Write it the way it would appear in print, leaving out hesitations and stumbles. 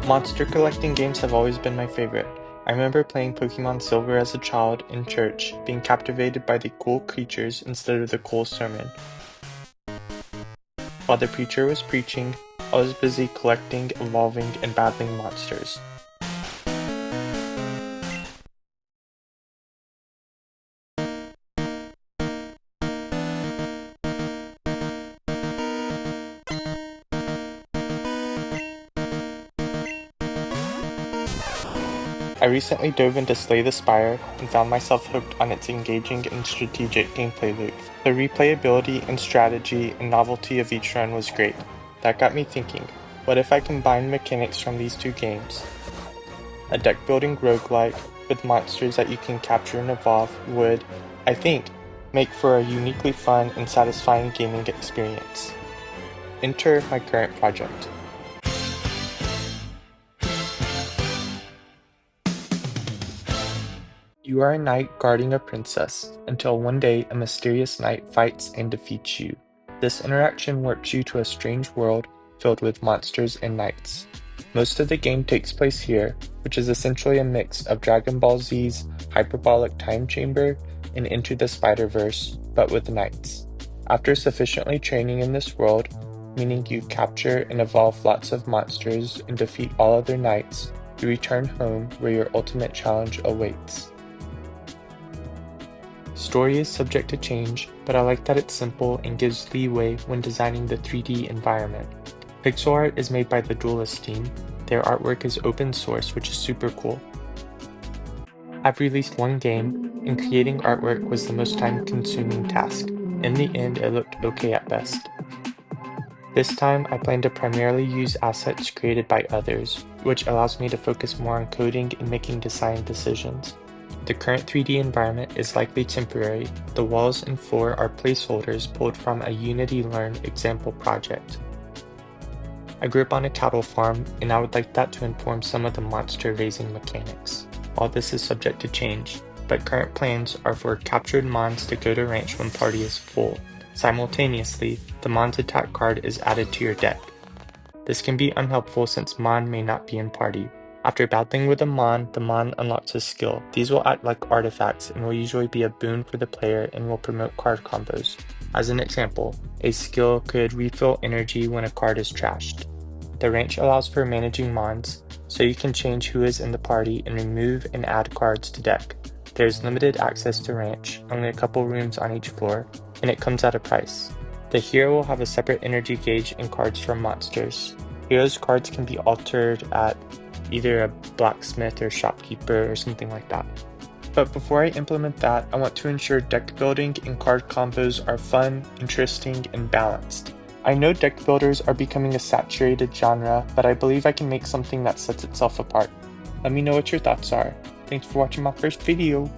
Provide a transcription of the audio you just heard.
Monster collecting games have always been my favorite. I remember playing Pokemon Silver as a child in church, being captivated by the cool creatures instead of the cool sermon. While the preacher was preaching, I was busy collecting, evolving, and battling monsters. I recently dove into Slay the Spire and found myself hooked on its engaging and strategic gameplay loop. The replayability and strategy and novelty of each run was great. That got me thinking, what if I combined mechanics from these two games? A deck-building roguelike with monsters that you can capture and evolve would, I think, make for a uniquely fun and satisfying gaming experience. Enter my current project. You are a knight guarding a princess, until one day a mysterious knight fights and defeats you. This interaction warps you to a strange world filled with monsters and knights. Most of the game takes place here, which is essentially a mix of Dragon Ball Z's hyperbolic time chamber and Into the Spider-Verse, but with knights. After sufficiently training in this world, meaning you capture and evolve lots of monsters and defeat all other knights, you return home where your ultimate challenge awaits. Story is subject to change, but I like that it's simple and gives leeway when designing the 3D environment. Pixel art is made by the Duelist team. Their artwork is open source, which is super cool. I've released one game, and creating artwork was the most time-consuming task. In the end, it looked okay at best. This time, I plan to primarily use assets created by others, which allows me to focus more on coding and making design decisions. The current 3D environment is likely temporary. The walls and floor are placeholders pulled from a Unity Learn example project. I grew up on a cattle farm, and I would like that to inform some of the monster raising mechanics. All this is subject to change, but current plans are for captured mons to go to ranch when party is full. Simultaneously, the Mon's attack card is added to your deck. This can be unhelpful since Mon may not be in party. After battling with a Mon, the Mon unlocks a skill. These will act like artifacts and will usually be a boon for the player and will promote card combos. As an example, a skill could refill energy when a card is trashed. The ranch allows for managing Mons, so you can change who is in the party and remove and add cards to deck. There is limited access to ranch, only a couple rooms on each floor, and it comes at a price. The hero will have a separate energy gauge and cards from monsters. Heroes' cards can be altered at either a blacksmith or shopkeeper or something like that. But before I implement that, I want to ensure deck building and card combos are fun, interesting, and balanced. I know deck builders are becoming a saturated genre, but I believe I can make something that sets itself apart. Let me know what your thoughts are. Thanks for watching my first video.